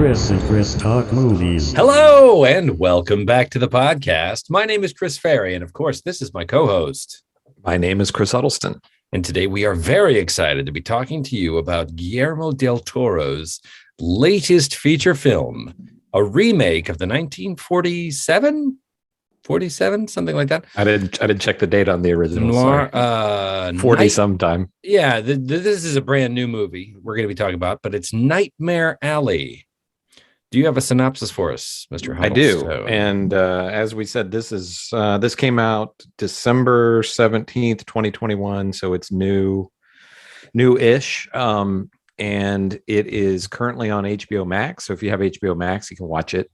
Chris and Chris Talk Movies. Hello, and welcome back to the podcast. My name is Chris Ferry, and of course, this is my co-host. My name is Chris Huddleston. And today we are very excited to be talking to you about Guillermo del Toro's latest feature film, a remake of the 1947, something like that. I didn't check the date on the original. Noir, 40 sometime. Yeah, this is a brand new movie we're going to be talking about, but it's Nightmare Alley. Do you have a synopsis for us, Mr. Huddleston? I do. And as we said, this came out December 17th, 2021. So it's new-ish. And it is currently on HBO Max. So if you have HBO Max, you can watch it.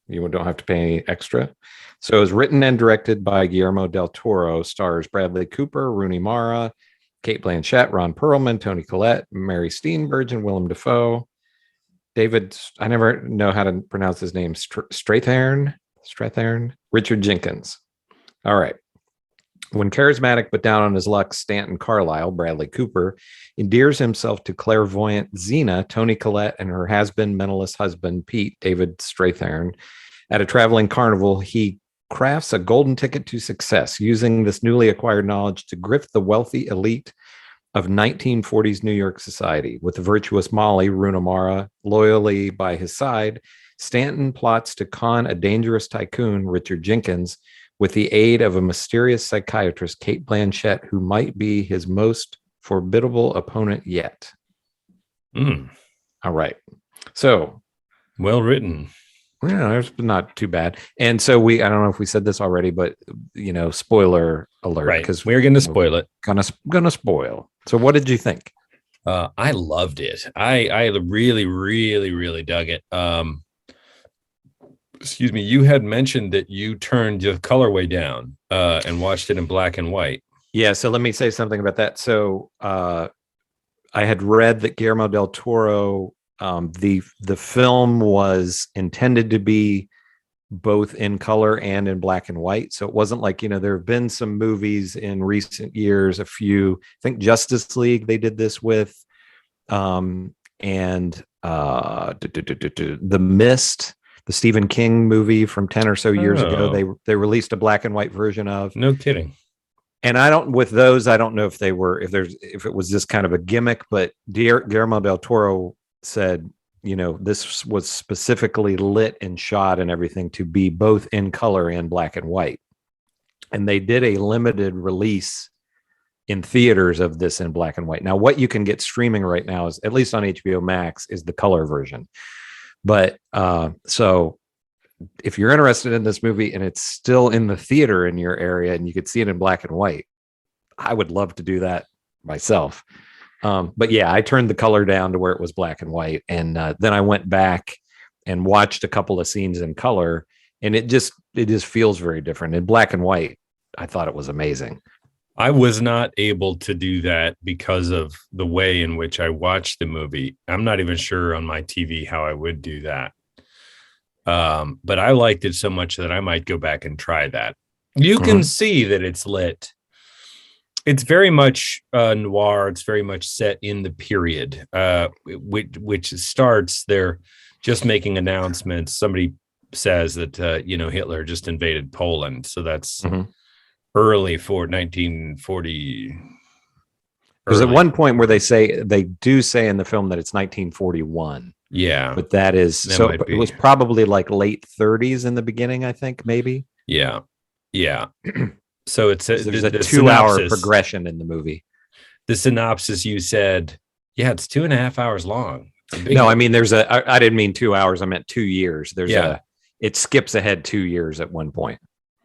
You don't have to pay any extra. So it was written and directed by Guillermo del Toro, stars Bradley Cooper, Rooney Mara, Cate Blanchette, Ron Perlman, Toni Collette, Mary Steenburgen, Willem Dafoe, David, I never know how to pronounce his name, Strathern, Richard Jenkins. All right. When charismatic but down on his luck, Stanton Carlyle, Bradley Cooper, endears himself to clairvoyant Xena, Toni Collette, and her has-been mentalist husband, Pete, David Strathern. At a traveling carnival, he crafts a golden ticket to success, using this newly acquired knowledge to grift the wealthy elite of 1940s New York society. With the virtuous Molly, Rooney Mara, loyally by his side, Stanton plots to con a dangerous tycoon, Richard Jenkins, with the aid of a mysterious psychiatrist, Cate Blanchette, who might be his most formidable opponent yet. All right. So, well written. Yeah, it's not too bad. And so I don't know if we said this already, but spoiler alert, right? Because we're going to spoil it. Gonna spoil. So what did you think? I loved it. I really, really, really dug it. Excuse me. You had mentioned that you turned the colorway down and watched it in black and white. Yeah. So let me say something about that. So I had read that Guillermo del Toro, the film was intended to be both in color and in black and white. So it wasn't like, there have been some movies in recent years, I think Justice League, they did this with, and The Mist, the Stephen King movie from 10 or so years ago, they released a black and white version of. No kidding. And I don't know if if it was this kind of a gimmick, but Guillermo del Toro said, this was specifically lit and shot and everything to be both in color and black and white. And they did a limited release in theaters of this in black and white. Now, what you can get streaming right now is, at least on HBO Max, is the color version. But so if you're interested in this movie and it's still in the theater in your area and you could see it in black and white, I would love to do that myself. But yeah, I turned the color down to where it was black and white. And then I went back and watched a couple of scenes in color, and it just feels very different. In black and white, I thought it was amazing. I was not able to do that because of the way in which I watched the movie. I'm not even sure on my TV how I would do that. But I liked it so much that I might go back and try that. You can see that it's lit. It's very much noir. It's very much set in the period, which starts. They're just making announcements. Somebody says that Hitler just invaded Poland, so that's early for 1940. There's at one point where they do say in the film that it's 1941. Yeah, but that it was probably like late 30s in the beginning, I think, maybe. Yeah. So it's there's a 2-hour progression in the movie. The synopsis, you said, it's 2.5 hours long. No, I mean, I didn't mean 2 hours. I meant 2 years. It skips ahead 2 years at one point.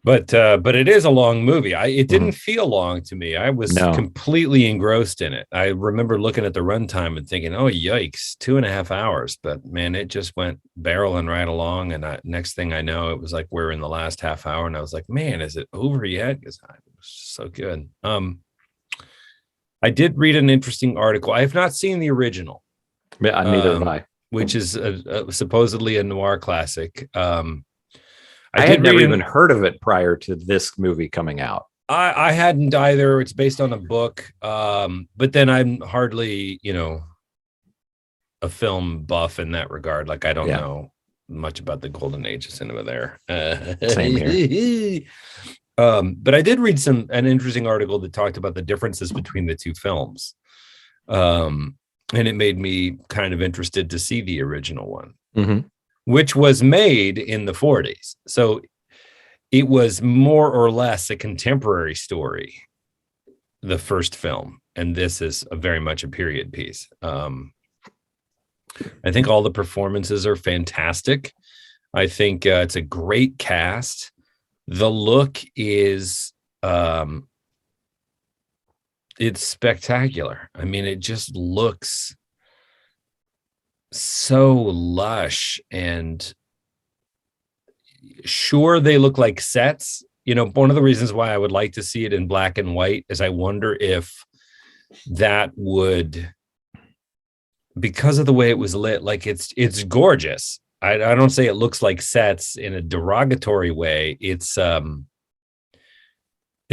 But it is a long movie. It didn't feel long to me. I was completely engrossed in it. I remember looking at the runtime and thinking, oh, yikes, 2.5 hours. But man, it just went barreling right along. And next thing I know, it was like we're in the last half hour. And I was like, man, is it over yet? Because it was so good. I did read an interesting article. I have not seen the original. Yeah, neither have I. Which is supposedly a noir classic. I had never even heard of it prior to this movie coming out. I hadn't either. It's based on a book. But then I'm hardly, a film buff in that regard. Like I don't Yeah. know much about the golden age of cinema there. Same here. But I did read an interesting article that talked about the differences between the two films. And it made me kind of interested to see the original one, which was made in the 40s. So it was more or less a contemporary story, the first film. And this is very much a period piece. I think all the performances are fantastic. I think it's a great cast. The look is it's spectacular. I mean, it just looks so lush, and sure, they look like sets. You know, one of the reasons why I would like to see it in black and white is I wonder if that would, because of the way it was lit, like it's gorgeous. I don't say it looks like sets in a derogatory way. It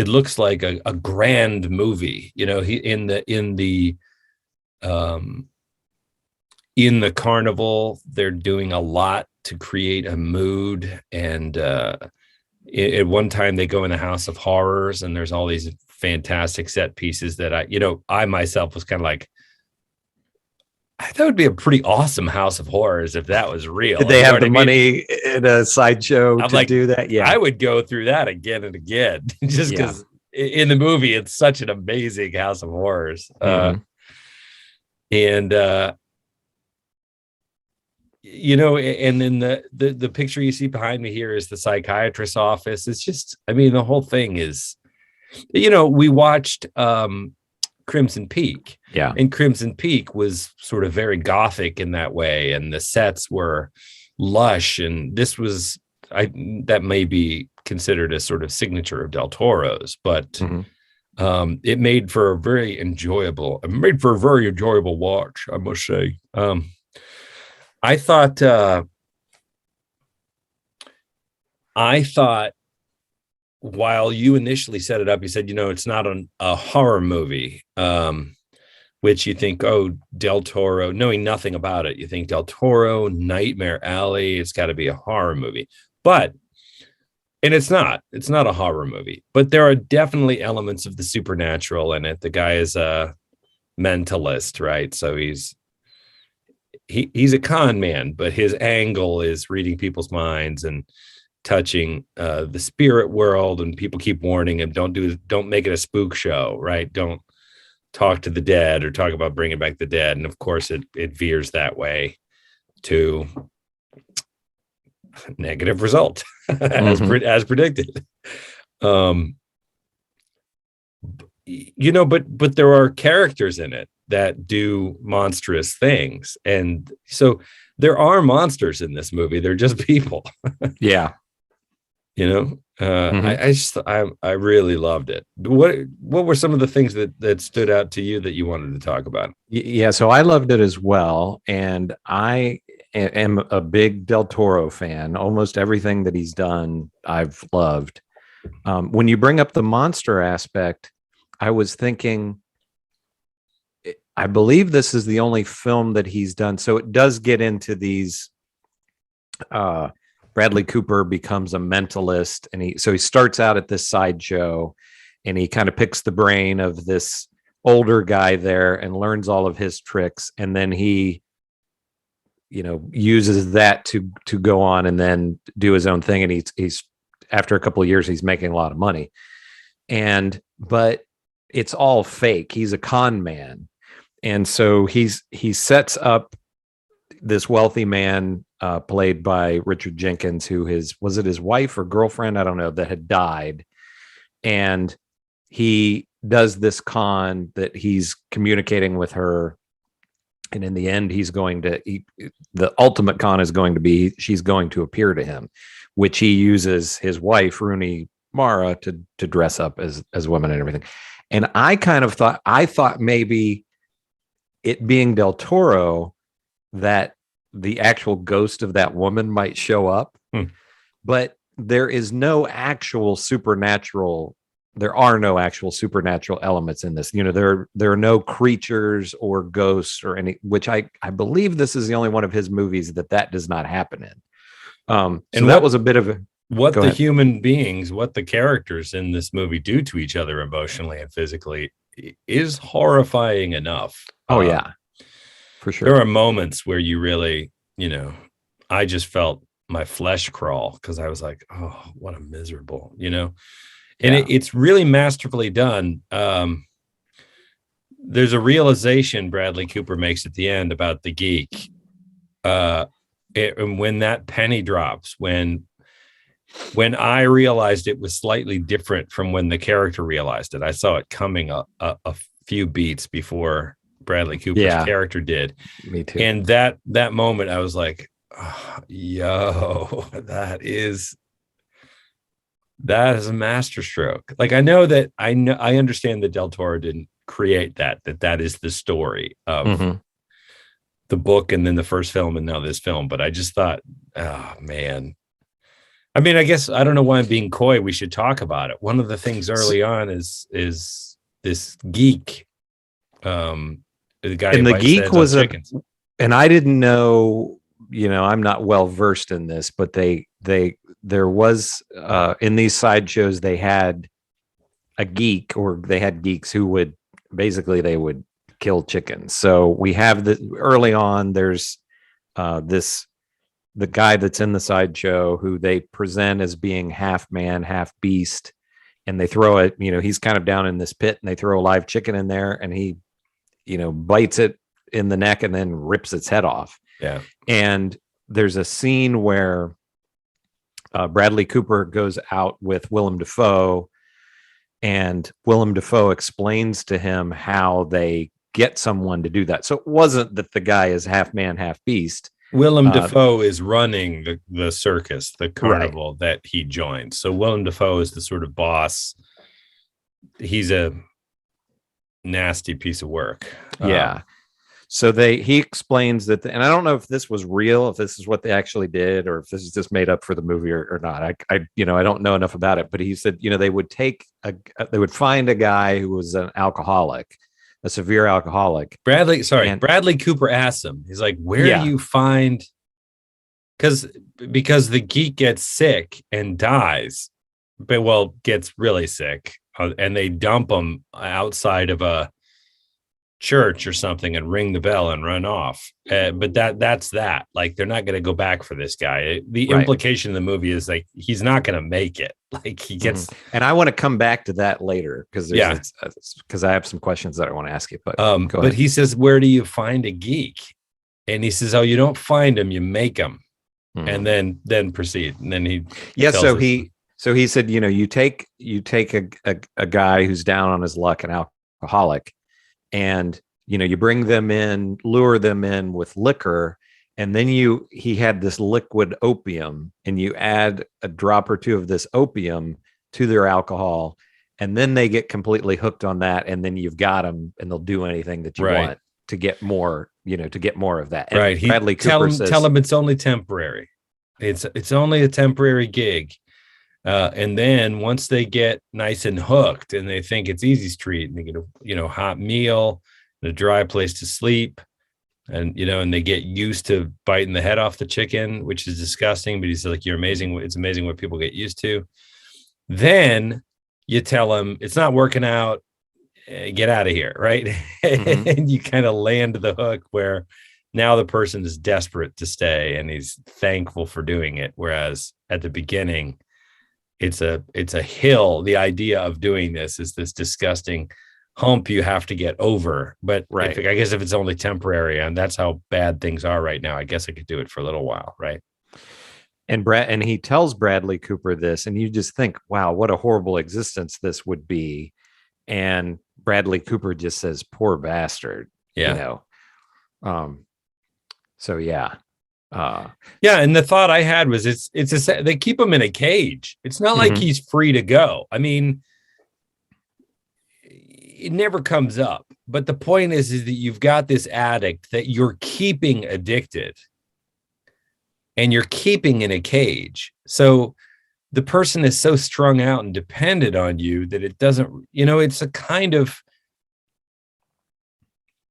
looks like a grand movie, you know. In the carnival, they're doing a lot to create a mood. And at one time they go in the House of Horrors, and there's all these fantastic set pieces that I myself was kind of like, that would be a pretty awesome House of Horrors if that was real. Did they have the money in a sideshow to do that? Yeah, I would go through that again and again, just because in the movie it's such an amazing House of Horrors. And then the picture you see behind me here is the psychiatrist's office. It's just, I mean, the whole thing is, we watched Crimson Peak. Yeah. And Crimson Peak was sort of very gothic in that way, and the sets were lush, and this was that may be considered a sort of signature of Del Toro's, but it made for a very enjoyable watch, I must say. I thought while you initially set it up, you said, it's not a horror movie, which you think, oh, Del Toro, knowing nothing about it, you think Del Toro, Nightmare Alley, it's got to be a horror movie. And it's not a horror movie, but there are definitely elements of the supernatural in it. The guy is a mentalist, right? So he's a con man, but his angle is reading people's minds and touching the spirit world, and people keep warning him, don't make it a spook show, right? Don't talk to the dead or talk about bringing back the dead. And of course it veers that way to negative result as predicted. But there are characters in it that do monstrous things, and so there are monsters in this movie. They're just people. Yeah. I really loved it. What were some of the things that stood out to you that you wanted to talk about? Yeah, so I loved it as well, and I am a big Del Toro fan. Almost everything that he's done, I've loved. When you bring up the monster aspect, I was thinking, I believe this is the only film that he's done. So it does get into these. Bradley Cooper becomes a mentalist, and he starts out at this sideshow, and he kind of picks the brain of this older guy there and learns all of his tricks, and then he uses that to go on and then do his own thing, and he's after a couple of years he's making a lot of money, but it's all fake. He's a con man, and so he sets up this wealthy man, played by Richard Jenkins, who was it his wife or girlfriend? I don't know, that had died. And he does this con that he's communicating with her. And in the end, the ultimate con is going to be, she's going to appear to him, which he uses his wife, Rooney Mara, to dress up as women and everything. And I kind of thought maybe it being Del Toro, that the actual ghost of that woman might show up, but there is no actual supernatural there are no actual supernatural elements in this. There are no creatures or ghosts or any, which I believe this is the only one of his movies that does not happen in. And that was a bit of a, what the human beings, what the characters in this movie do to each other emotionally and physically is horrifying enough. Oh yeah, for sure. There are moments where you really, I just felt my flesh crawl because I was like, oh, what a miserable, and it's really masterfully done. There's a realization Bradley Cooper makes at the end about the geek. And when that penny drops, when I realized it was slightly different from when the character realized it, I saw it coming a few beats before Bradley Cooper's character did. Me too. And that moment, I was like, oh, yo, that is a masterstroke. Like, I understand that Del Toro didn't create that is the story of the book and then the first film and now this film. But I just thought, oh man. I mean, I guess I don't know why I'm being coy. We should talk about it. One of the things early on is this geek. The guy, and the geek was and I didn't know, I'm not well versed in this, but there was in these sideshows, they had a geek, or they had geeks who would they would kill chickens. So we have early on, there's the guy that's in the sideshow who they present as being half man, half beast, and they throw it, he's kind of down in this pit and they throw a live chicken in there and he, bites it in the neck and then rips its head off. Yeah. And there's a scene where Bradley Cooper goes out with Willem Dafoe, and Willem Dafoe explains to him how they get someone to do that. So it wasn't that the guy is half man, half beast. Willem Dafoe is running the circus, the carnival that he joined. So Willem Dafoe is the sort of boss. He's a nasty piece of work. Yeah. So he explains that, and I don't know if this was real, if this is what they actually did, or if this is just made up for the movie or not. I don't know enough about it, but he said, they would find a guy who was an alcoholic, a severe alcoholic. Bradley Cooper asked him, he's like, where do you find, because the geek gets sick and dies, gets really sick, and they dump him outside of a church or something and ring the bell and run off. But that's that. Like, they're not going to go back for this guy. The implication in the movie is like, he's not going to make it. Like, he gets, and I want to come back to that later because I have some questions that I want to ask you. But go ahead. But he says, where do you find a geek? And he says, oh, you don't find him, you make him, and then proceed. And then he So he said, you take a guy who's down on his luck, an alcoholic, and you bring them in, lure them in with liquor, and then he had this liquid opium, and you add a drop or two of this opium to their alcohol, and then they get completely hooked on that, and then you've got them, and they'll do anything that you want to get more, to get more of that. And Bradley Cooper says, tell them it's only temporary. It's only a temporary gig. And then once they get nice and hooked and they think it's Easy Street and they get a hot meal and a dry place to sleep, and and they get used to biting the head off the chicken, which is disgusting, but he's like, you're amazing. It's amazing what people get used to. Then you tell them it's not working out, get out of here, right? And you kind of land the hook where now the person is desperate to stay and he's thankful for doing it. Whereas at the beginning, it's a hill. The idea of doing this is this disgusting hump you have to get over. But I guess if it's only temporary, and that's how bad things are right now, I guess I could do it for a little while, right? And he tells Bradley Cooper this, and you just think, wow, what a horrible existence this would be. And Bradley Cooper just says, poor bastard. Yeah. So yeah. And the thought I had was they keep him in a cage. It's not like he's free to go. I mean, it never comes up, but the point is that you've got this addict that you're keeping addicted and you're keeping in a cage. So the person is so strung out and dependent on you that it doesn't, it's a kind of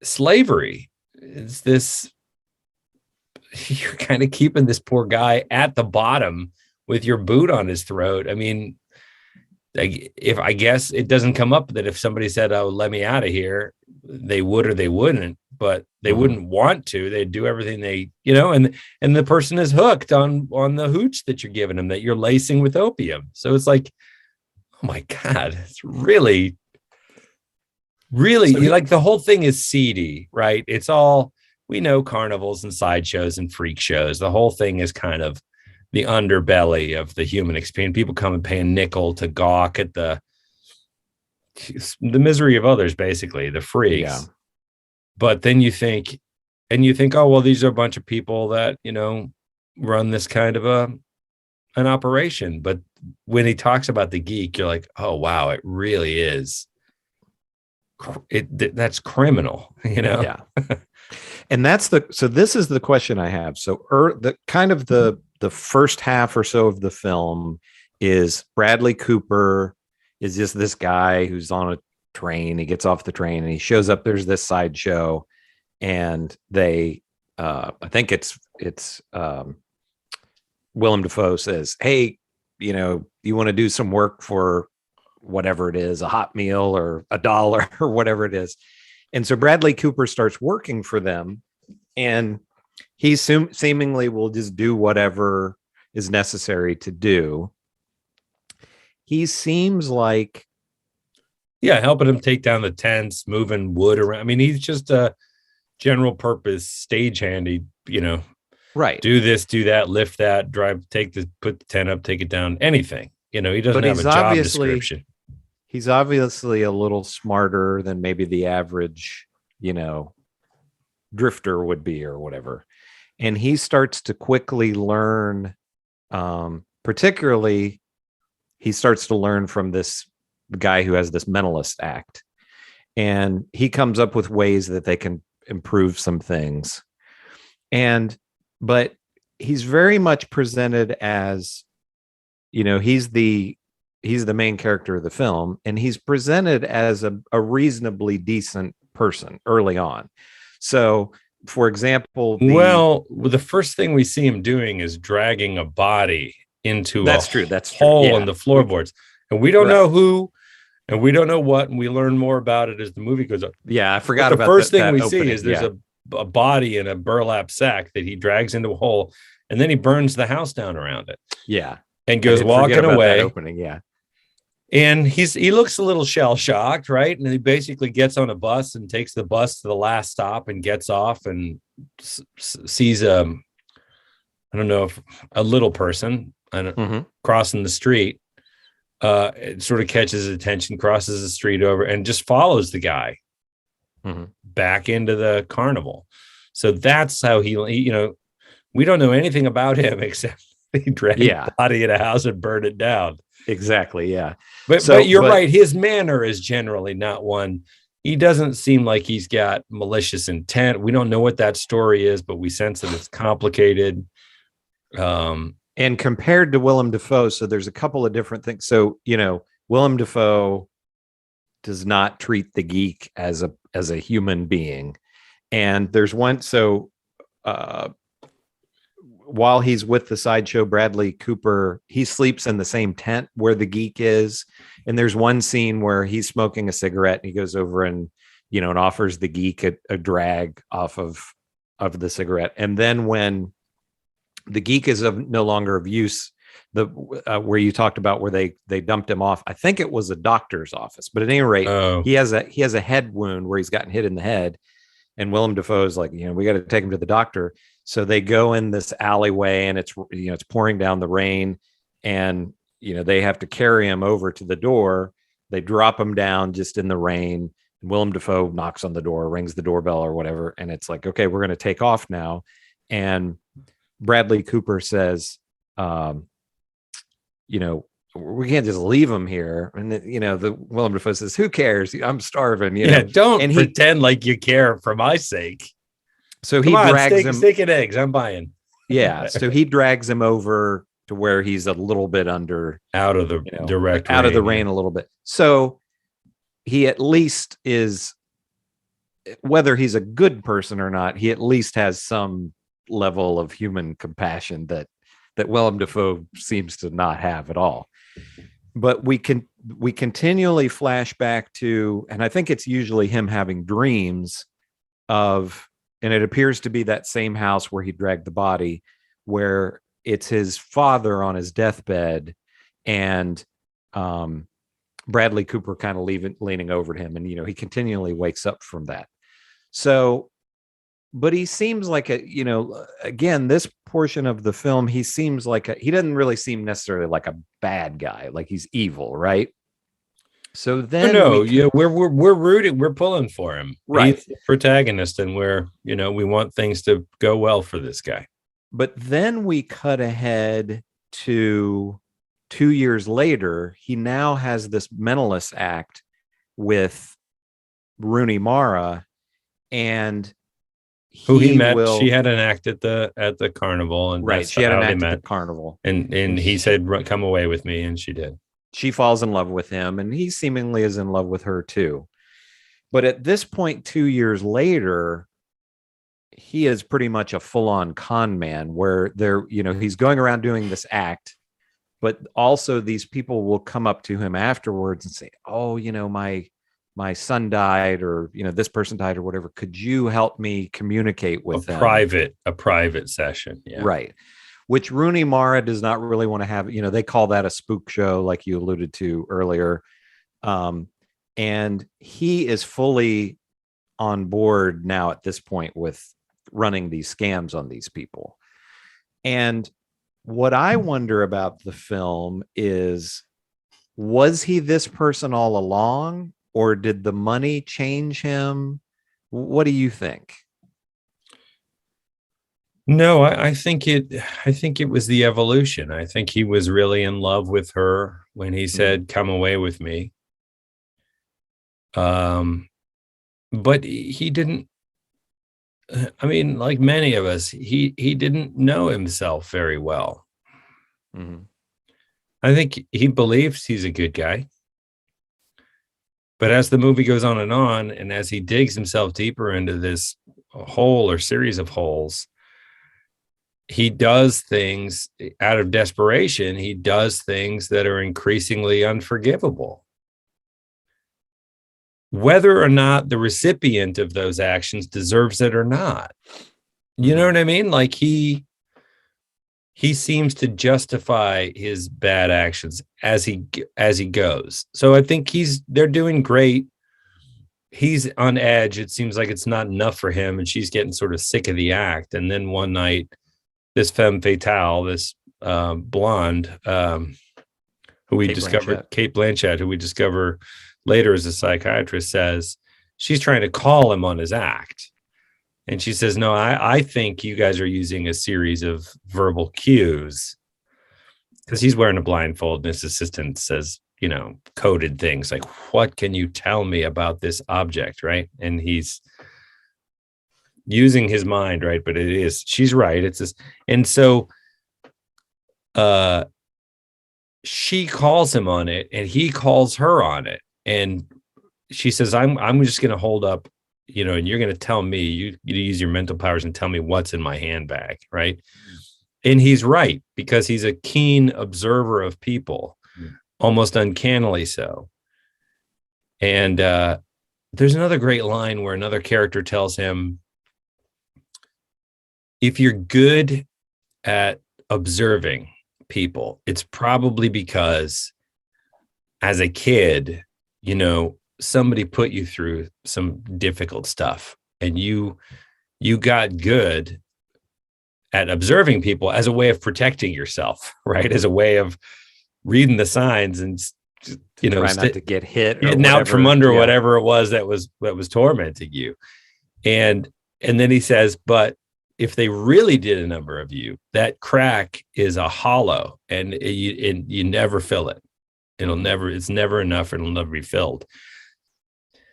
slavery. It's this, you're kind of keeping this poor guy at the bottom with your boot on his throat. I mean, if I guess it doesn't come up that if somebody said, "Oh, let me out of here," they would or they wouldn't, but they wouldn't want to. They'd do everything they, and the person is hooked on the hooch that you're giving them, that you're lacing with opium. So it's like, oh my God, it's really, like the whole thing is seedy, right? It's all, we know carnivals and sideshows and freak shows. The whole thing is kind of the underbelly of the human experience. People come and pay a nickel to gawk at the misery of others, basically, the freaks. Yeah. But then you think, oh, well, these are a bunch of people that, run this kind of an operation. But when he talks about the geek, you're like, oh, wow, it really is. That's criminal, Yeah. And so this is the question I have. So the first half or so of the film is Bradley Cooper is just this guy who's on a train. He gets off the train and he shows up. There's this sideshow, and they, I think it's Willem Dafoe says, "Hey, you want to do some work for whatever it is, a hot meal or $1 or whatever it is." And so Bradley Cooper starts working for them, and he seemingly will just do whatever is necessary to do. He seems like, helping him take down the tents, moving wood around. I mean, he's just a general purpose stagehandy, right. Do this, do that, lift that, drive, put the tent up, take it down, anything. He doesn't have a job description. He's obviously a little smarter than maybe the average, drifter would be or whatever. And he starts to quickly learn, particularly he starts to learn from this guy who has this mentalist act. And he comes up with ways that they can improve some things. But he's very much presented as, he's the main character of the film, and he's presented as a reasonably decent person early on. So, for example, the first thing we see him doing is dragging a body into That's true. hole in the floorboards, and we don't know who, and we don't know what, and we learn more about it as the movie goes on. Yeah, I forgot about the first thing we opening. see is there's a body in a burlap sack that he drags into a hole, and then he burns the house down around it. Yeah, and goes walking away. Opening, yeah. And he looks a little shell shocked, right? And he basically gets on a bus and takes the bus to the last stop and gets off and sees I don't know, if a little person crossing the street. It sort of catches his attention, crosses the street over, and just follows the guy back into the carnival. So that's how he we don't know anything about him except he dragged the body in a house and burned it down. Exactly. Yeah. But you're right. His manner is generally not one. He doesn't seem like he's got malicious intent. We don't know what that story is, but we sense that it's complicated. And compared to Willem Dafoe, so there's a couple of different things. So, Willem Dafoe does not treat the geek as a human being. And there's one. So, while he's with the sideshow, Bradley Cooper, he sleeps in the same tent where the geek is. And there's one scene where he's smoking a cigarette and he goes over and, and offers the geek a drag off of the cigarette. And then when the geek is no longer of use, where you talked about where they dumped him off, I think it was a doctor's office, but at any rate, he has a head wound where he's gotten hit in the head. And Willem Dafoe is like, we got to take him to the doctor. So they go in this alleyway and it's pouring down the rain, and, they have to carry him over to the door. They drop him down just in the rain. And Willem Dafoe knocks on the door, rings the doorbell or whatever. And it's like, okay, we're going to take off now. And Bradley Cooper says, we can't just leave him here. And the Willem Dafoe says, who cares? I'm starving. Don't pretend like you care for my sake. So he drags him. Steak and eggs. I'm buying. Yeah. So he drags him over to where he's a little bit under out of the direct out of the rain, rain a little bit. So he at least is, whether he's a good person or not, he at least has some level of human compassion that Willem Dafoe seems to not have at all. But we continually flash back to, and I think it's usually him having dreams of, and it appears to be that same house where he dragged the body, where it's his father on his deathbed, and Bradley Cooper kind of leaning over to him, and he continually wakes up from that. So, but he seems like again, this portion of the film, he seems like he doesn't really seem necessarily like a bad guy, like he's evil, right? So then, we're rooting, we're pulling for him, right? He's the protagonist, and we want things to go well for this guy. But then we cut ahead to 2 years later. He now has this Mentalist act with Rooney Mara, and who he met. She had an act at the carnival, and right, she had an act at the carnival, and he said, "Come away with me," and she did. She falls in love with him, and he seemingly is in love with her too. But at this point, 2 years later, he is pretty much a full-on con man, where he's going around doing this act, but also these people will come up to him afterwards and say, "Oh, my son died, or this person died, or whatever. Could you help me communicate with them?" A private session, yeah. Right. Which Rooney Mara does not really want to have. They call that a spook show, like you alluded to earlier. And he is fully on board now at this point with running these scams on these people. And what I wonder about the film is, was he this person all along, or did the money change him? What do you think? No, I think it was the evolution. I think he was really in love with her when he said, "Come away with me." But he didn't. I mean, like many of us, he didn't know himself very well. Mm-hmm. I think he believes he's a good guy. But as the movie goes on, and as he digs himself deeper into this hole or series of holes, he does things out of desperation. He does things that are increasingly unforgivable. Whether or not the recipient of those actions deserves it or not. You know what I mean? Like he seems to justify his bad actions as he goes. So I think they're doing great. He's on edge. It seems like it's not enough for him, and she's getting sort of sick of the act. And then one night, this femme fatale, this blonde, who we discovered, Cate Blanchette, who we discover later as a psychiatrist, says she's trying to call him on his act. And she says, "No, I think you guys are using a series of verbal cues," because he's wearing a blindfold, and his assistant says, coded things like, "What can you tell me about this object?" Right. And he's using his mind, right? But she's right. It's this. And so she calls him on it, and he calls her on it. And she says, I'm just going to hold up, and you're going to tell me, you use your mental powers and tell me what's in my handbag. Right. And he's right, because he's a keen observer of people, almost uncannily so. And there's another great line where another character tells him, if you're good at observing people, it's probably because as a kid, somebody put you through some difficult stuff, and you got good at observing people as a way of protecting yourself, right? As a way of reading the signs and try not to get hit, getting out from under whatever it was that was tormenting you. And then he says, but if they really did a number of you, that crack is a hollow, and you never fill it. It's never enough, and it'll never be filled.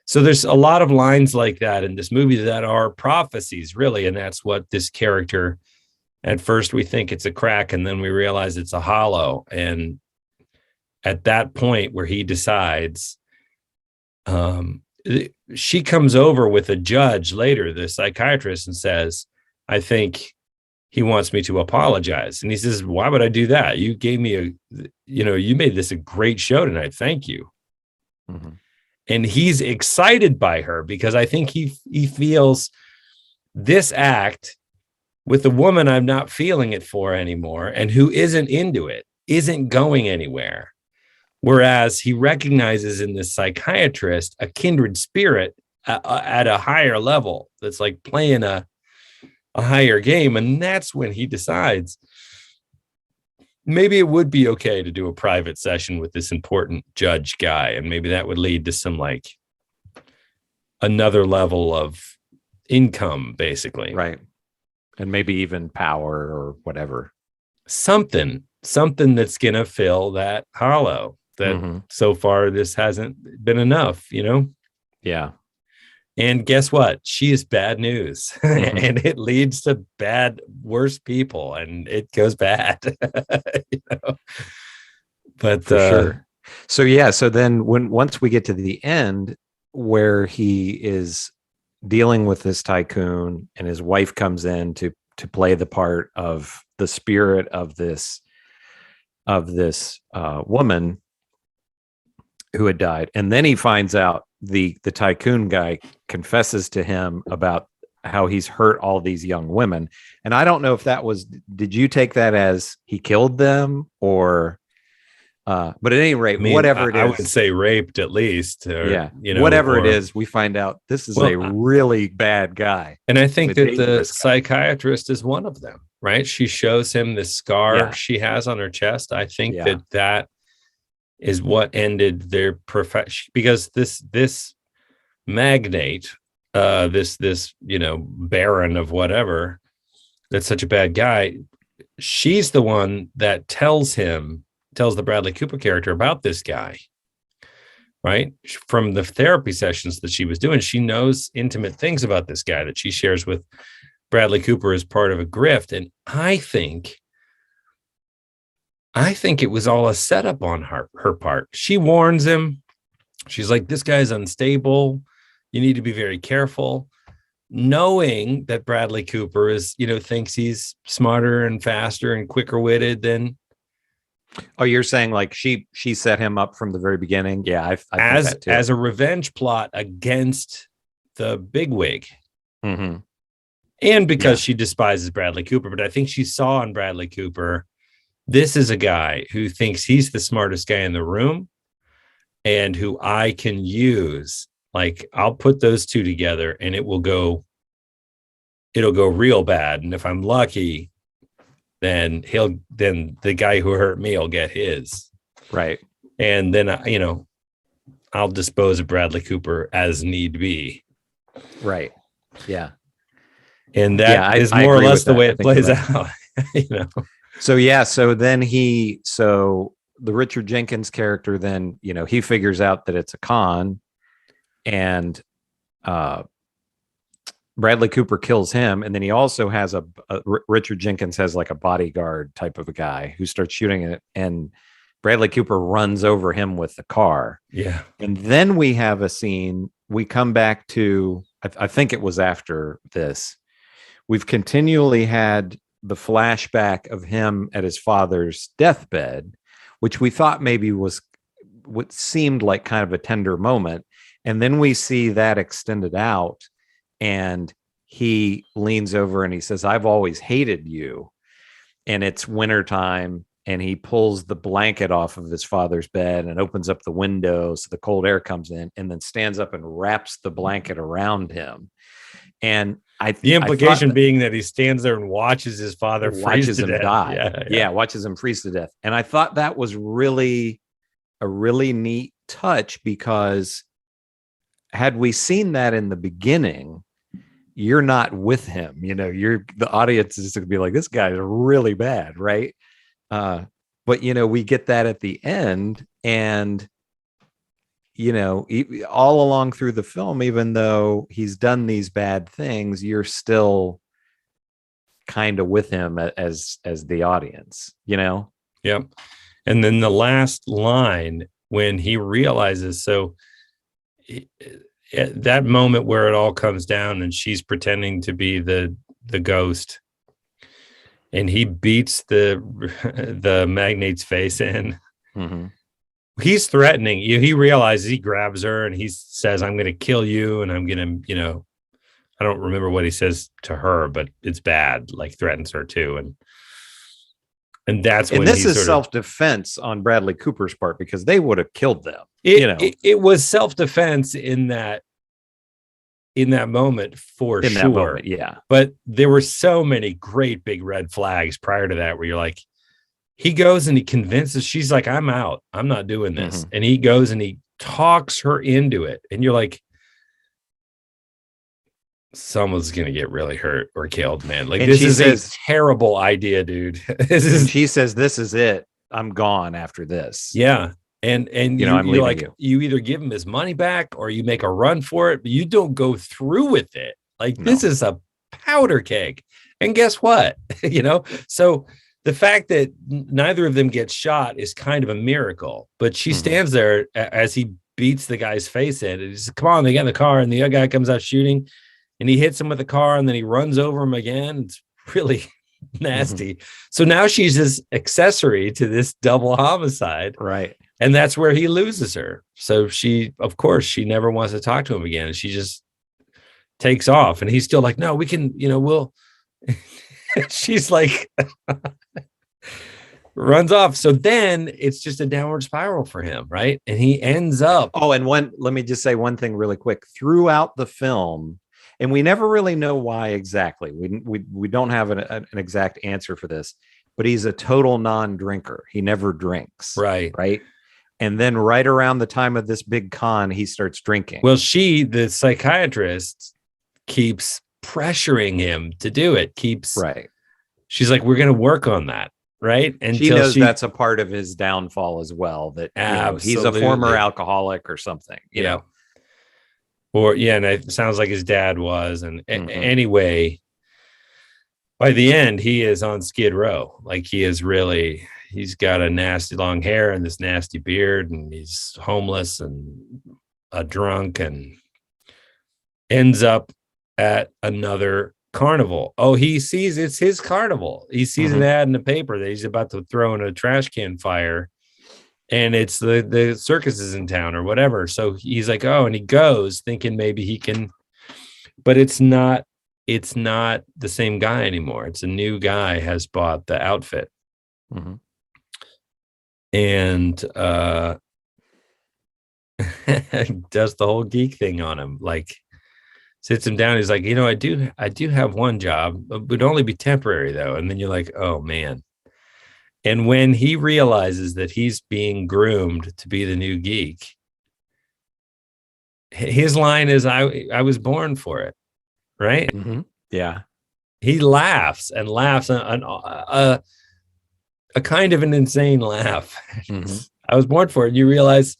So there's a lot of lines like that in this movie that are prophecies, really. And that's what this character At first we think it's a crack, and then we realize it's a hollow. And at that point where he decides, she comes over with a judge later, the psychiatrist, and says, I think he wants me to apologize. And he says, why would I do that? You gave me you made this a great show tonight. Thank you. Mm-hmm. And he's excited by her because I think he feels this act with the woman I'm not feeling it for anymore and who isn't into it, isn't going anywhere. Whereas he recognizes in this psychiatrist a kindred spirit at a higher level that's like playing a higher game. And that's when he decides maybe it would be okay to do a private session with this important judge guy. And maybe that would lead to some like another level of income, basically. Right. And maybe even power or whatever. Something that's going to fill that hollow that so far this hasn't been enough, Yeah. And guess what? She is bad news and it leads to worse people and it goes bad, but for sure. So then once we get to the end where he is dealing with this tycoon and his wife comes in to play the part of the spirit of this woman who had died. And then he finds out the tycoon guy confesses to him about how he's hurt all these young women. And I don't know if did you take that as he killed them or, but at any rate, whatever it is, I would say raped at least. Or, whatever it is, we find out this is a really bad guy. And I think that the psychiatrist is one of them, right? She shows him the scar she has on her chest. I think that is what ended their profession, because this magnate, this baron of whatever, that's such a bad guy. She's the one that tells the Bradley Cooper character about this guy, right? From the therapy sessions that she was doing, she knows intimate things about this guy that she shares with Bradley Cooper as part of a grift. And I think it was all a setup on her part. She warns him. She's like, this guy's unstable. You need to be very careful. Knowing that Bradley Cooper is, thinks he's smarter and faster and quicker witted than. Oh, you're saying like she set him up from the very beginning? Yeah, I think that too. As a revenge plot against the bigwig. Mm-hmm. And because she despises Bradley Cooper. But I think she saw in Bradley Cooper, this is a guy who thinks he's the smartest guy in the room and who I can use. Like, I'll put those two together and it'll go real bad. And if I'm lucky, then the guy who hurt me will get his. Right. And then, I'll dispose of Bradley Cooper as need be. Right. Yeah. And that is more or less the way it plays out. So then the Richard Jenkins character, then, he figures out that it's a con, and Bradley Cooper kills him. And then he also has Richard Jenkins has like a bodyguard type of a guy who starts shooting it, and Bradley Cooper runs over him with the car. Yeah. And then we have a scene, we come back to, I think it was after this, we've continually had the flashback of him at his father's deathbed, which we thought maybe was what seemed like kind of a tender moment. And then we see that extended out, and he leans over and he says, I've always hated you. And it's wintertime, and he pulls the blanket off of his father's bed and opens up the window so the cold air comes in, and then stands up and wraps the blanket around him. And the implication being that he stands there and watches his father freeze to death. Die. Yeah, watches him freeze to death. And I thought that was really a really neat touch, because had we seen that in the beginning, you're not with him. The audience is going to be like, this guy is really bad, right? But we get that at the end, and all along through the film, even though he's done these bad things, you're still kind of with him as the audience, you know? Yep. And then the last line when he realizes, at that moment where it all comes down and she's pretending to be the ghost and he beats the magnate's face in. Mm-hmm. He's threatening you. He realizes, he grabs her and he says, I'm going to kill you. And I'm going to, I don't remember what he says to her, but it's bad, like threatens her too. And that's when this is self-defense on Bradley Cooper's part, because they would have killed them. It was self-defense in that moment for sure. That moment, yeah. But there were so many great big red flags prior to that where you're like, he goes and he convinces, she's like, I'm out. I'm not doing this. Mm-hmm. And he goes and he talks her into it. And you're like, someone's going to get really hurt or killed, man. Like, this is a terrible idea, dude. She says, this is it. I'm gone after this. Yeah. And you're like, you either give him his money back or you make a run for it, but you don't go through with it. Like, this is a powder keg. And guess what? So the fact that neither of them gets shot is kind of a miracle, but she stands there as he beats the guy's face in. And he says, come on, they get in the car, and the other guy comes out shooting and he hits him with the car and then he runs over him again. It's really nasty. Mm-hmm. So now she's his accessory to this double homicide. Right. And that's where he loses her. So of course, she never wants to talk to him again. And she just takes off. And he's still like, no, we can, we'll. She's like, runs off. So then it's just a downward spiral for him, right? And he ends up. Oh, and let me just say one thing really quick. Throughout the film, and we never really know why exactly. We don't have an exact answer for this, but he's a total non-drinker. He never drinks. Right. Right. And then right around the time of this big con, he starts drinking. Well, the psychiatrist, keeps pressuring him to do it. Right. She's like, we're going to work on that. Right. And she knows that's a part of his downfall as well. That he's a former alcoholic or something. You know. Or and it sounds like his dad was. And anyway, by the end, he is on Skid Row. Like, he's got a nasty long hair and this nasty beard, and he's homeless and a drunk, and ends up at another carnival. Oh, he sees it's his carnival. He sees an ad in the paper that he's about to throw in a trash can fire, and it's the circus is in town or whatever. So he's like, oh, and he goes thinking maybe he can, but it's not the same guy anymore. It's a new guy has bought the outfit. Mm-hmm. And does the whole geek thing on him, like sits him down. He's like, I do have one job, but it would only be temporary though. And then you're like, oh man. And when he realizes that he's being groomed to be the new geek, his line is, I was born for it. Right. Mm-hmm. Yeah. He laughs and laughs a kind of an insane laugh. Mm-hmm. I was born for it. You realize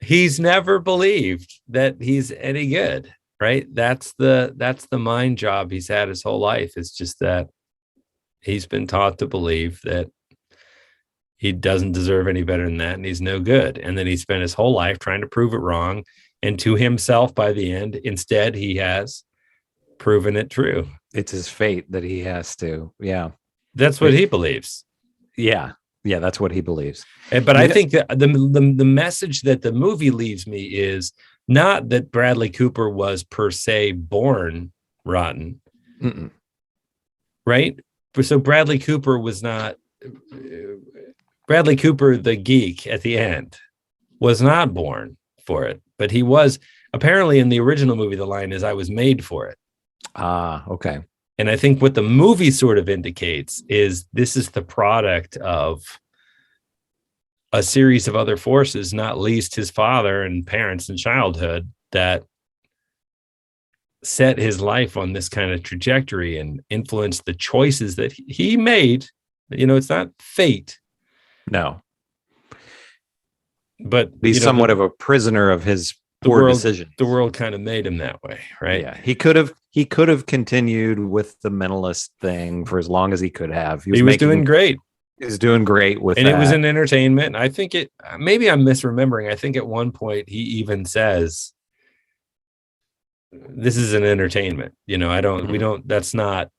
he's never believed that he's any good, right? That's the mind job he's had his whole life. It's just that he's been taught to believe that he doesn't deserve any better than that, and he's no good. And then he spent his whole life trying to prove it wrong. And to himself, by the end, instead, he has proven it true. It's his fate that he has to. Yeah. That's what he believes. Yeah. Yeah, that's what he believes. But I think that the message that the movie leaves me is not that Bradley Cooper was per se born rotten. Mm-mm. Right? So Bradley Cooper, the geek at the end, was not born for it. But he was, apparently in the original movie, the line is, I was made for it. Ah, okay. And I think what the movie sort of indicates is this is the product of a series of other forces, not least his father and parents in childhood, that set his life on this kind of trajectory and influenced the choices that he made. It's not fate. No. But he's somewhat of a prisoner of his poor decision. The world kind of made him that way, right? Yeah, he could have continued with the Mentalist thing for as long as he could have. He was doing great. He was doing great with and that. It was an entertainment. I think maybe I'm misremembering. I think at one point he even says, this is an entertainment. You know, we don't, that's not,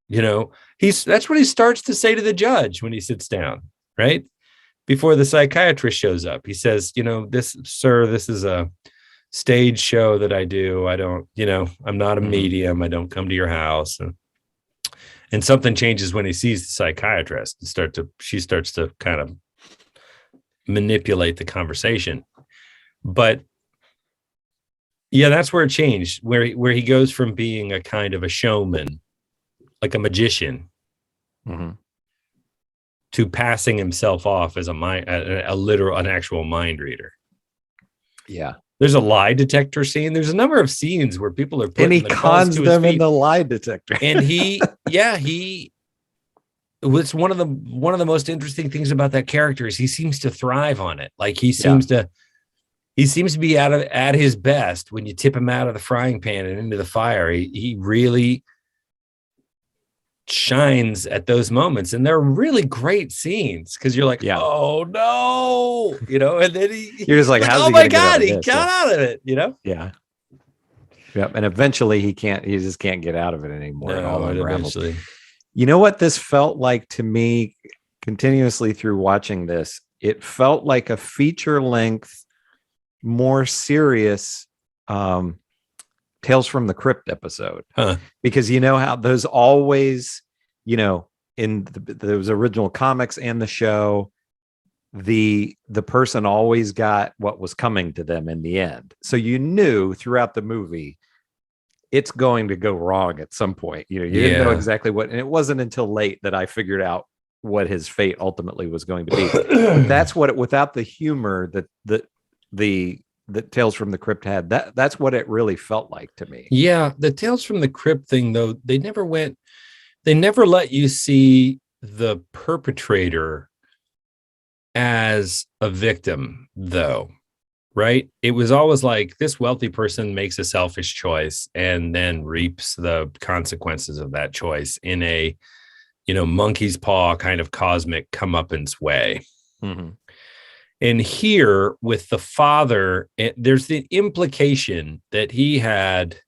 you know, that's what he starts to say to the judge when he sits down, right? Before the psychiatrist shows up, he says, you know, this is a stage show that I do. I don't, you know, I'm not a medium. I don't come to your house. And something changes when he sees the psychiatrist and she starts to kind of manipulate the conversation. But yeah, that's where it changed, where he goes from being a kind of a showman, like a magician, to passing himself off as an actual mind reader. Yeah. There's a lie detector scene. There's a number of scenes where people are putting and he cons them in the lie detector. And it's one of the most interesting things about that character is he seems to thrive on it. Like he seems to be at his best when you tip him out of the frying pan and into the fire. He really shines at those moments, and they're really great scenes because you're like, oh no, you know, and then you're just like, oh my god, he got out of it, you know? Yeah. Yep. And eventually he just can't get out of it anymore. No, eventually. You know what this felt like to me continuously through watching this? It felt like a feature length, more serious Tales from the Crypt episode, because you know how those always, you know, in those original comics and the show, the person always got what was coming to them in the end. So you knew throughout the movie it's going to go wrong at some point. You know, you didn't know exactly what, and it wasn't until late that I figured out what his fate ultimately was going to be. That's what without the humor that Tales from the Crypt had, that's what it really felt like to me. Yeah, the Tales from the Crypt thing, though, they never let you see the perpetrator as a victim, though, right? It was always like this wealthy person makes a selfish choice and then reaps the consequences of that choice in a, you know, monkey's paw kind of cosmic comeuppance way. And here with the father, there's the implication that he had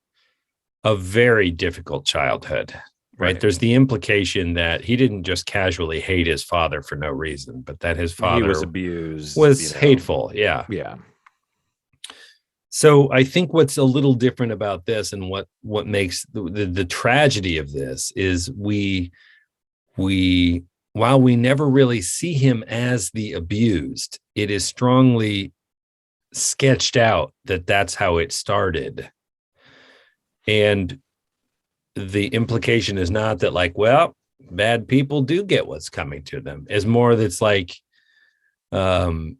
a very difficult childhood, right? There's the implication that he didn't just casually hate his father for no reason, but that his father was abused, was hateful. Yeah. So I think what's a little different about this and what makes the tragedy of this is we while we never really see him as the abused, it is strongly sketched out that that's how it started. And the implication is not that like, well, bad people do get what's coming to them. It's more that's like villains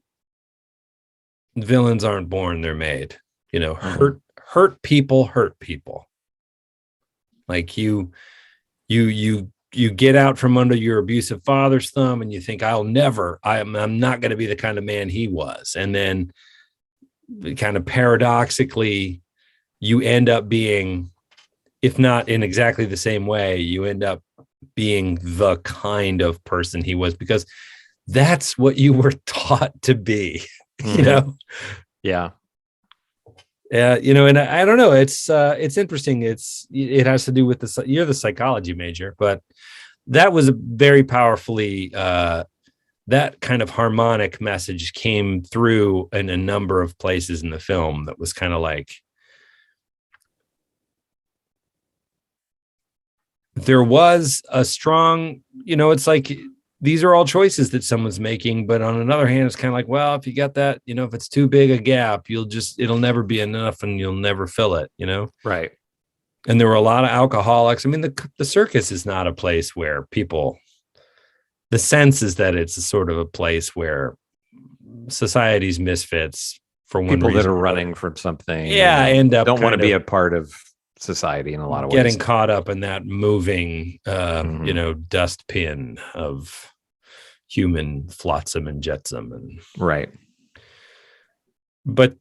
aren't born, they're made. You know, hurt people. Like you get out from under your abusive father's thumb and you think I'm not going to be the kind of man he was. And then kind of paradoxically, you end up being, if not in exactly the same way, you end up being the kind of person he was because that's what you were taught to be, you know? Yeah. You know, and I don't know. It's interesting. It has to do with you're the psychology major, but that was a very powerfully that kind of harmonic message came through in a number of places in the film. That was kind of like there was a strong, you know, it's like these are all choices that someone's making, but on another hand, it's kind of like, well, if you got that, you know, if it's too big a gap, it'll never be enough and you'll never fill it, you know? Right. And there were a lot of alcoholics. I mean, the circus is not a place where the sense is that it's a sort of a place where society's misfits for one people reason that are running from something. End up don't want to be a part of society in a lot of ways. Getting caught up in that moving, you know, dustpin of human flotsam and jetsam. And right. But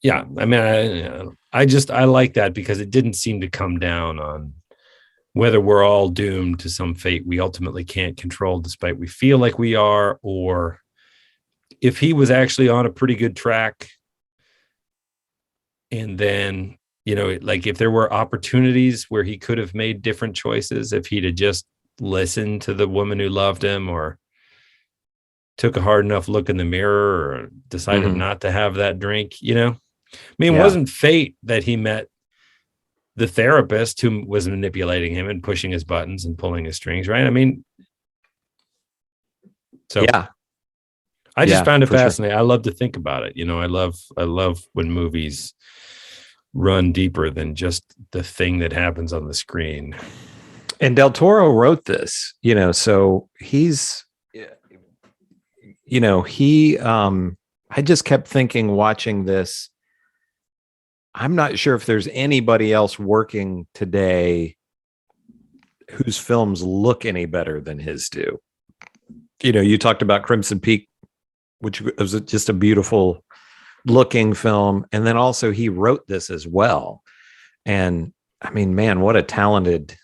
Yeah, I mean, I like that because it didn't seem to come down on whether we're all doomed to some fate we ultimately can't control, despite we feel like we are, or if he was actually on a pretty good track. And then, like if there were opportunities where he could have made different choices, if he'd have just listened to the woman who loved him, or took a hard enough look in the mirror, or decided not to have that drink, I mean, it wasn't fate that he met the therapist who was manipulating him and pushing his buttons and pulling his strings, right? I mean, so yeah, I just found it fascinating. Sure. I love to think about it. I love when movies run deeper than just the thing that happens on the screen. And Del Toro wrote this, so he's, I just kept thinking watching this, I'm not sure if there's anybody else working today whose films look any better than his do. You talked about Crimson Peak, which was just a beautiful looking film. And then also he wrote this as well. And I mean, man, what a talented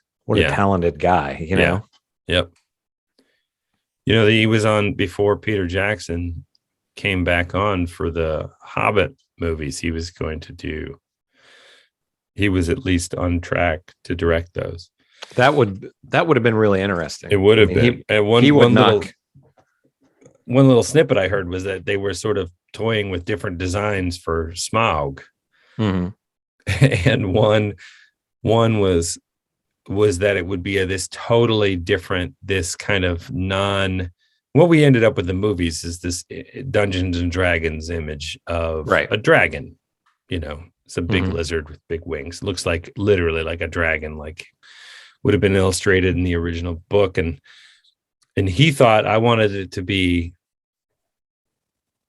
guy, Yep. He was on before Peter Jackson came back on for the Hobbit movies he was going to do. He was at least on track to direct those. That would have been really interesting. It would have been. One little snippet I heard was that they were sort of toying with different designs for Smaug. Mm-hmm. And one was that it would be this totally different, this kind of what we ended up with the movies is this Dungeons and Dragons image of a dragon. It's a big lizard with big wings. It looks like literally like a dragon, like would have been illustrated in the original book. And he thought, I wanted it to be,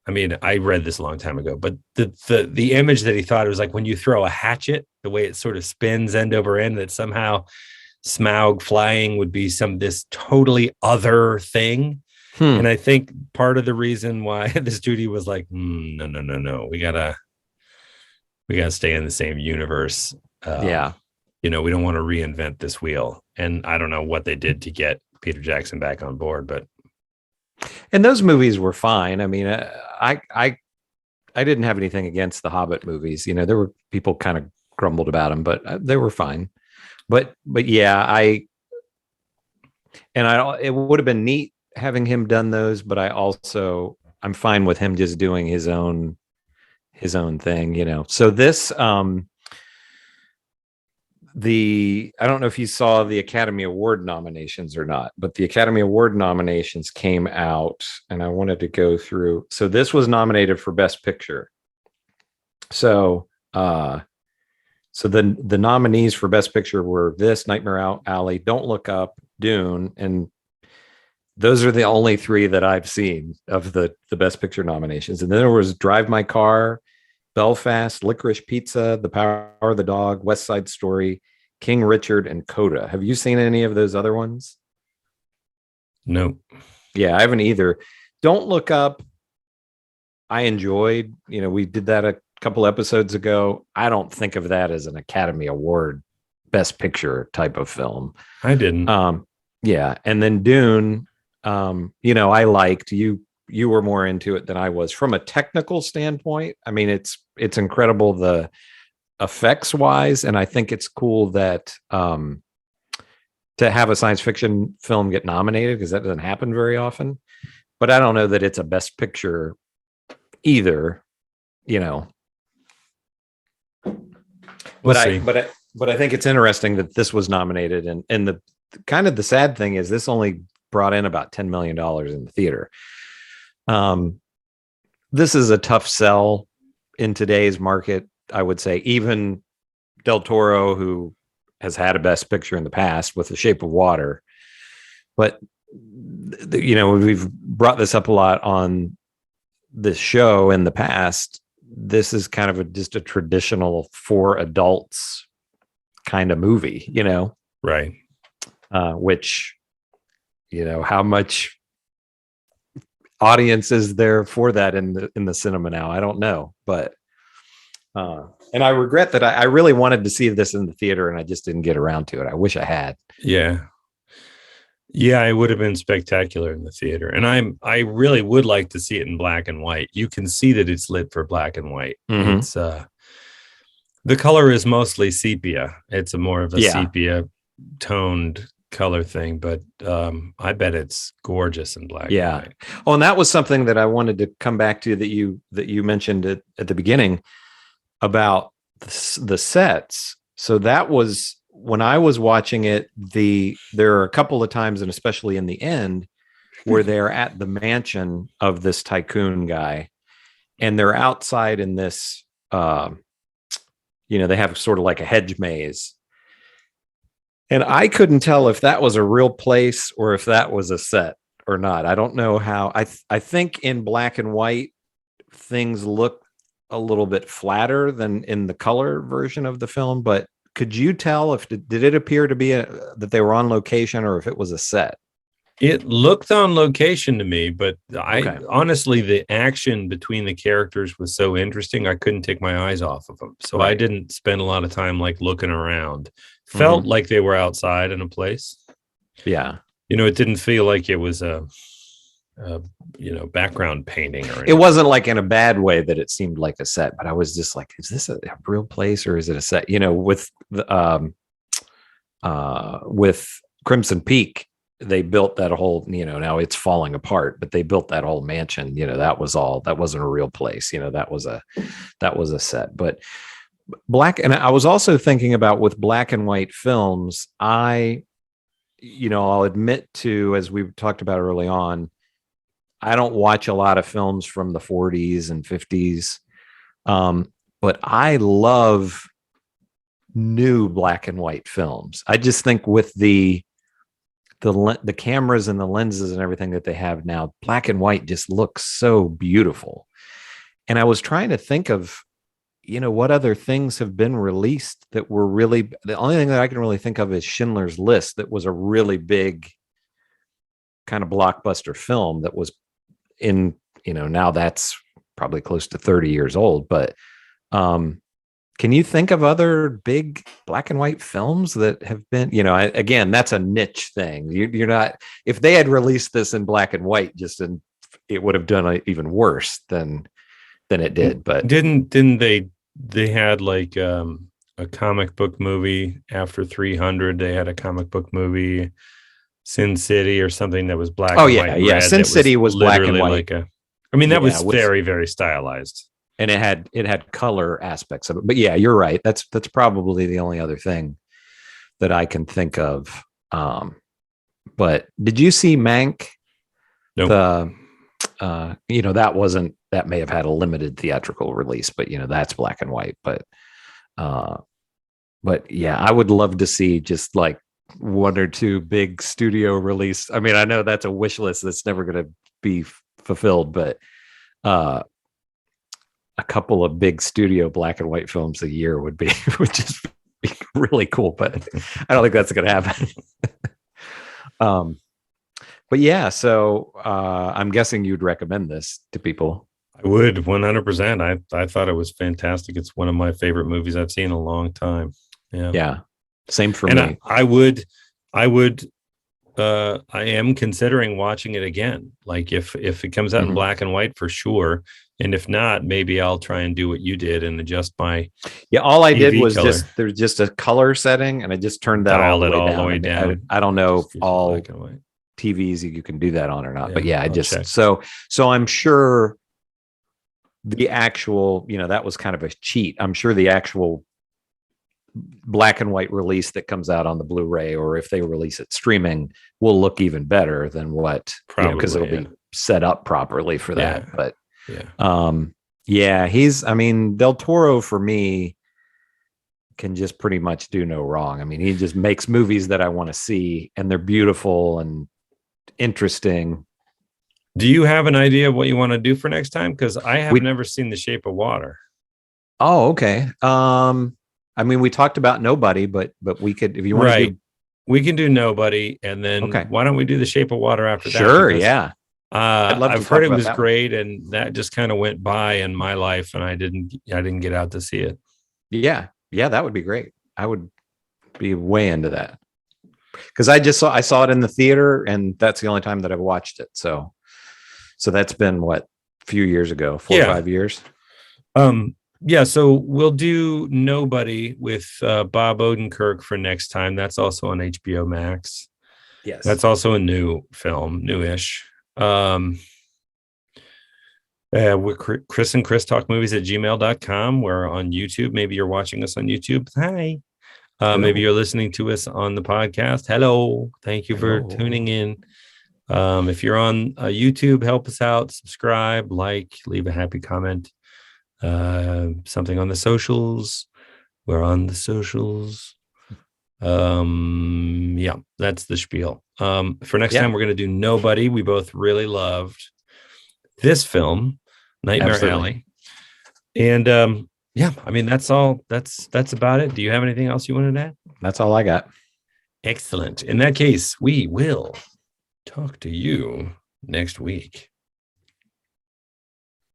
I mean, I read this a long time ago, but the image that he thought, it was like when you throw a hatchet, the way it sort of spins end over end, that somehow Smaug flying would be this totally other thing. And I think part of the reason why the studio was like, no, we gotta stay in the same universe. We don't want to reinvent this wheel. And I don't know what they did to get Peter Jackson back on board, and those movies were fine. I mean, I didn't have anything against the Hobbit movies. There were people kind of grumbled about them, but they were fine. But yeah, it would have been neat having him done those, but I'm fine with him just doing his own thing, So this, I don't know if you saw the Academy Award nominations or not, but the Academy Award nominations came out, and I wanted to go through. So this was nominated for Best Picture. So the nominees for Best Picture were Nightmare Alley, Don't Look Up, Dune, and those are the only three that I've seen of the Best Picture nominations. And then there was Drive My Car, Belfast, Licorice Pizza, The Power of the Dog, West Side Story, King Richard, and Coda. Have you seen any of those other ones? No. Yeah, I haven't either. Don't Look Up, I enjoyed. We did that a couple episodes ago. I don't think of that as an Academy Award Best Picture type of film. I didn't. Yeah, and then Dune, I liked. You were more into it than I was from a technical standpoint. I mean, it's incredible the effects wise, and I think it's cool that to have a science fiction film get nominated, because that doesn't happen very often. But I don't know that it's a Best Picture either. But I think it's interesting that this was nominated, and the kind of the sad thing is this only brought in about $10 million in the theater. This is a tough sell in today's market, I would say. Even Del Toro, who has had a Best Picture in the past with The Shape of Water, but we've brought this up a lot on this show in the past. This is kind of just a traditional for adults kind of movie, right? Which, how much audience is there for that in the cinema now? I don't know, but And I regret that I really wanted to see this in the theater and I just didn't get around to it. I wish I had. Yeah. Yeah, it would have been spectacular in the theater. And I really would like to see it in black and white. You can see that it's lit for black and white. Mhm. It's the color is mostly sepia. It's a more of a sepia toned color thing, but I bet it's gorgeous in black and white. Oh, and that was something that I wanted to come back to that you mentioned at the beginning about the sets. So that was when I was watching it, there are a couple of times, and especially in the end, where they're at the mansion of this tycoon guy, and they're outside in this they have sort of like a hedge maze. And I couldn't tell if that was a real place or if that was a set or not. I don't know how. I think in black and white, things look a little bit flatter than in the color version of the film. But could you tell did it appear to be that they were on location or if it was a set? It looked on location to me, but honestly, the action between the characters was so interesting, I couldn't take my eyes off of them. So I didn't spend a lot of time like looking around. Felt like they were outside in a place. Yeah. It didn't feel like it was a background painting or anything. It wasn't like in a bad way that it seemed like a set, but I was just like, is this a real place or is it a set? With Crimson Peak, they built that whole, now it's falling apart, but they built that whole mansion, that wasn't a real place. That was a set. But and I was also thinking about with black and white films, I'll admit to, as we talked about early on, I don't watch a lot of films from the 40s and 50s. But I love new black and white films. I just think with the cameras and the lenses and everything that they have now, black and white just looks so beautiful. And I was trying to think of, what other things have been released that were really, the only thing that I can really think of is Schindler's List. That was a really big kind of blockbuster film that was in, now that's probably close to 30 years old, but can you think of other big black and white films that have been, again, that's a niche thing. You're not, if they had released this in black and white, it would have done even worse than it did. But didn't they had like a comic book movie after 300? They had a comic book movie, Sin City or something that was black and white. Oh yeah. Sin City was black and white. That was very, very stylized. And it had color aspects of it. But yeah, you're right. That's probably the only other thing that I can think of. But did you see Mank? Nope. That may have had a limited theatrical release, but that's black and white. But yeah, I would love to see just like one or two big studio release. I mean, I know that's a wish list that's never going to be fulfilled, but a couple of big studio black and white films a year would just be really cool, but I don't think that's going to happen. But yeah, so I'm guessing you'd recommend this to people. I would 100%. I thought it was fantastic. It's one of my favorite movies I've seen in a long time. Yeah. Same for me. I am considering watching it again. Like if it comes out in black and white for sure. And if not, maybe I'll try and do what you did and adjust my all I TV did was color. there's just a color setting and I just turned that all the way down. I don't know if all TVs you can do that on or not, but yeah, I just check. So I'm sure the actual, that was kind of a cheat. I'm sure the actual black and white release that comes out on the Blu-ray, or if they release it streaming, will look even better than what, because it'll be set up properly for that. But Del Toro for me can just pretty much do no wrong. I mean, he just makes movies that I want to see, and they're beautiful and interesting. Do you have an idea of what you want to do for next time? Because I have never seen The Shape of Water. Oh, okay. I mean, we talked about Nobody, but we could, if you want to we can do Nobody, and then why don't we do The Shape of Water after that? Sure, yeah. I'd love to I've talk heard it about was that one. great, and that just kind of went by in my life, and I didn't get out to see it. Yeah, that would be great. I would be way into that because I saw it in the theater, and that's the only time that I've watched it. So that's been what, a few years ago, 4 or 5 years. Yeah, so we'll do Nobody with Bob Odenkirk for next time. That's also on HBO Max. Yes, that's also a new film, newish. We're Chris and Chris Talk Movies at gmail.com. We're on YouTube. Maybe you're watching us on YouTube. Hi. Maybe you're listening to us on the podcast. Hello. Thank you for tuning in. If you're on YouTube, help us out. Subscribe, like, leave a happy comment. Something on the socials. We're on the socials. Yeah, that's the spiel. For next time, we're going to do Nobody. We both really loved this film, Nightmare Alley. And yeah, I mean, that's all. That's about it. Do you have anything else you wanted to add? That's all I got. Excellent. In that case, we will talk to you next week.